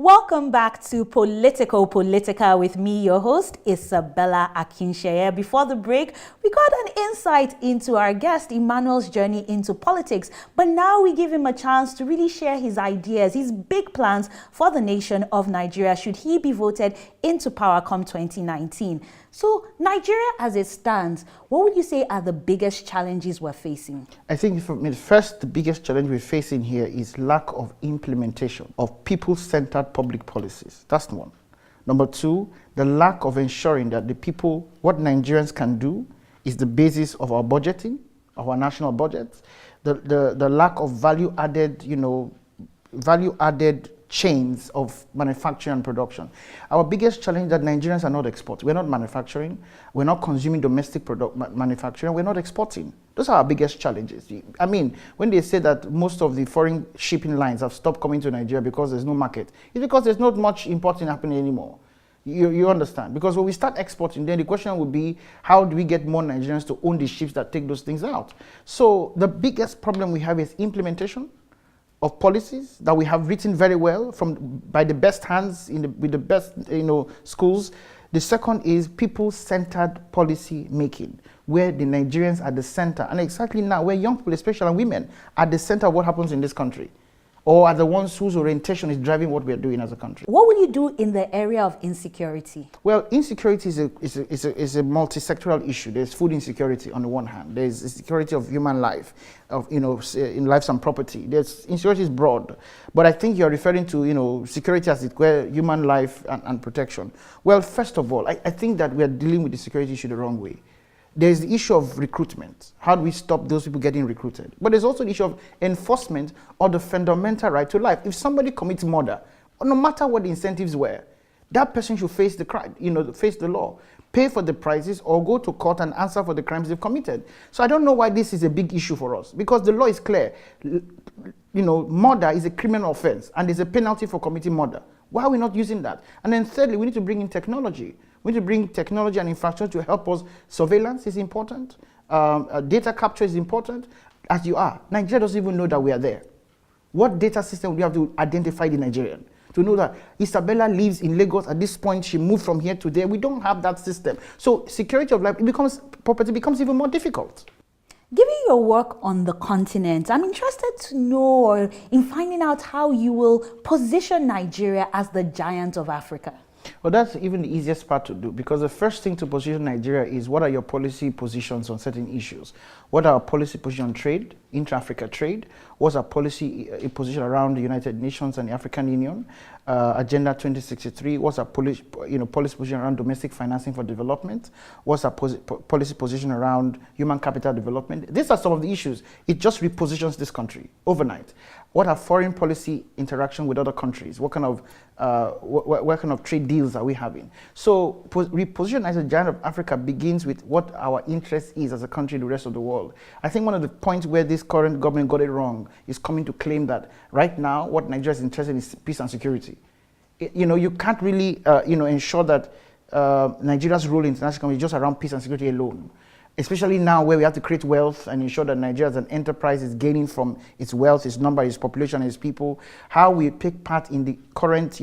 Welcome back to Politico Politica with me, your host, Isabella Akinseye. Before the break, we got an insight into our guest, Emmanuel's journey into politics. But now we give him a chance to really share his ideas, his big plans for the nation of Nigeria should he be voted into power come 2019. So Nigeria as it stands, what would you say are the biggest challenges we're facing? I think for me, first, the biggest challenge we're facing here is lack of implementation of people-centered public policies. That's one. Number two, the lack of ensuring that the people, what Nigerians can do is the basis of our budgeting, of our national budgets. The lack of value-added, value-added chains of manufacturing and production. Our biggest challenge is that Nigerians are not exporting. We're not manufacturing. We're not consuming domestic manufacturing. We're not exporting. Those are our biggest challenges. I mean, when they say that most of the foreign shipping lines have stopped coming to Nigeria because there's no market, it's because there's not much importing happening anymore. You understand? Because when we start exporting, then the question would be, how do we get more Nigerians to own the ships that take those things out? So the biggest problem we have is implementation of policies that we have written very well by the best hands with the best schools. The second is people-centered policy making, where the Nigerians are the center, and exactly now where young people, especially women, are the center of what happens in this country, or are the ones whose orientation is driving what we are doing as a country. What will you do in the area of insecurity? Well, insecurity is a multi-sectoral issue. There's food insecurity on the one hand. There's insecurity of human life, of in lives and property. There's insecurity is broad, but I think you're referring to security as it were, human life and protection. Well, first of all, I think that we are dealing with the security issue the wrong way. There's the issue of recruitment. How do we stop those people getting recruited? But there's also the issue of enforcement of the fundamental right to life. If somebody commits murder, no matter what the incentives were, that person should face the crime, face the law, pay for the prices, or go to court and answer for the crimes they've committed. So I don't know why this is a big issue for us, because the law is clear. Murder is a criminal offense, and there's a penalty for committing murder. Why are we not using that? And then thirdly, we need to bring in technology. We need to bring technology and infrastructure to help us. Surveillance is important. Data capture is important. As you are, Nigeria doesn't even know that we are there. What data system would you have to identify the Nigerian? To know that Isabella lives in Lagos at this point, she moved from here to there. We don't have that system. So security of life, property becomes even more difficult. Given your work on the continent, I'm interested to know in finding out how you will position Nigeria as the giant of Africa. Well, that's even the easiest part to do, because the first thing to position Nigeria is what are your policy positions on certain issues? What are our policy position on trade, intra-Africa trade? What's our policy position around the United Nations and the African Union? Agenda 2063, what's our policy position around domestic financing for development? What's our policy position around human capital development? These are some of the issues. It just repositions this country overnight. What are foreign policy interaction with other countries? What kind of trade deals are we having? So reposition as a giant of Africa begins with what our interest is as a country in the rest of the world. I think one of the points where this current government got it wrong is coming to claim that right now what Nigeria is interested in is peace and security. You can't really ensure that Nigeria's role in international community is just around peace and security alone. Especially now where we have to create wealth and ensure that Nigeria as an enterprise is gaining from its wealth, its number, its population, its people. How we take part in the current,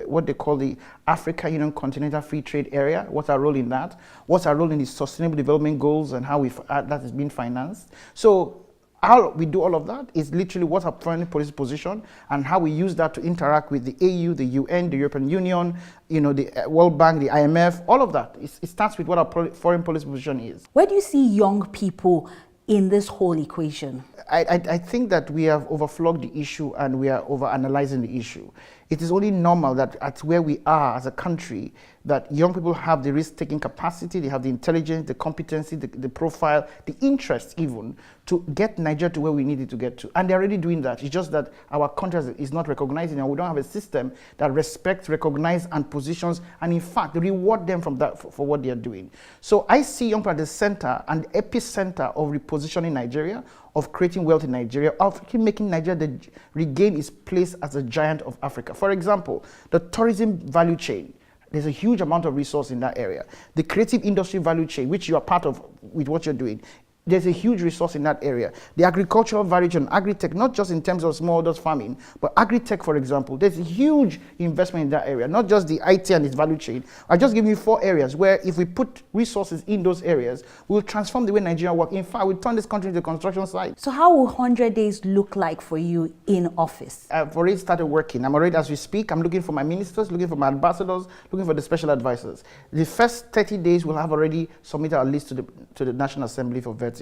what they call the Africa Union Continental Free Trade Area. What's our role in that? What's our role in the Sustainable Development Goals and how that is being financed? So how we do all of that is literally what's our foreign policy position and how we use that to interact with the AU, the UN, the European Union, the World Bank, the IMF, all of that. It starts with what our foreign policy position is. Where do you see young people in this whole equation? I think that we have overflogged the issue and we are overanalyzing the issue. It is only normal that at where we are as a country, that young people have the risk-taking capacity, they have the intelligence, the competency, the profile, the interest even, to get Nigeria to where we need it to get to. And they're already doing that. It's just that our country is not recognizing, and we don't have a system that respects, recognizes, and positions, and in fact, reward them from that for what they are doing. So I see young people at the center and the epicenter of repositioning Nigeria, of creating wealth in Nigeria, of making Nigeria regain its place as a giant of Africa. For example, the tourism value chain. There's a huge amount of resource in that area. The creative industry value chain, which you are part of with what you're doing. There's a huge resource in that area. The agricultural variation, agri-tech, not just in terms of smallholder farming, but agri-tech, for example, there's a huge investment in that area, not just the IT and its value chain. I just give you 4 areas where if we put resources in those areas, we'll transform the way Nigeria works. In fact, we'll turn this country into a construction site. So how will 100 days look like for you in office? I've already started working. I'm already, as we speak, I'm looking for my ministers, looking for my ambassadors, looking for the special advisors. The first 30 days, we'll have already submitted our list to the National Assembly for vetting.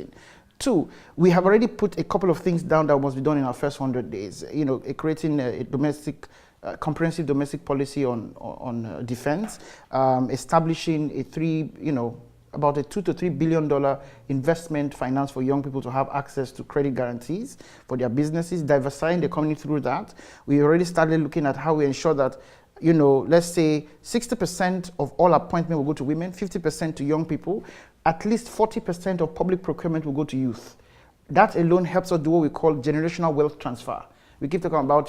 2, we have already put a couple of things down that must be done in our first 100 days. You know, creating a domestic, comprehensive domestic policy on defense, establishing about a $2 to $3 billion investment finance for young people to have access to credit guarantees for their businesses, diversifying the economy through that. We already started looking at how we ensure that, let's say 60% of all appointments will go to women, 50% to young people, at least 40% of public procurement will go to youth. That alone helps us do what we call generational wealth transfer. We keep talking about,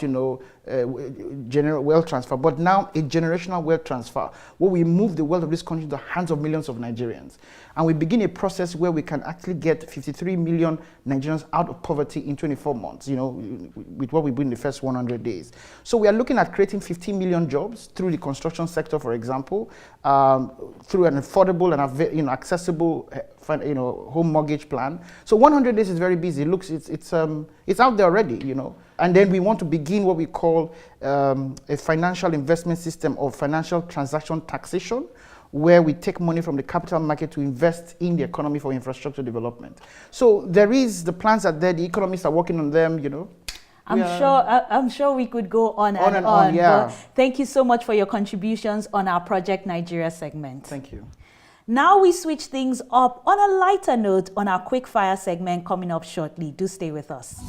general wealth transfer, but now a generational wealth transfer, where we move the wealth of this country into the hands of millions of Nigerians. And we begin a process where we can actually get 53 million Nigerians out of poverty in 24 months, with what we do in the first 100 days. So we are looking at creating 15 million jobs through the construction sector, for example, through an affordable and accessible home mortgage plan. So 100 days is very busy. It looks, it's out there already, And then we want to begin what we call a financial investment system or financial transaction taxation, where we take money from the capital market to invest in the economy for infrastructure development. So the plans are there, the economists are working on them, I'm sure we could go on and on. Yeah. But thank you so much for your contributions on our Project Nigeria segment. Thank you. Now we switch things up on a lighter note on our quick fire segment coming up shortly. Do stay with us.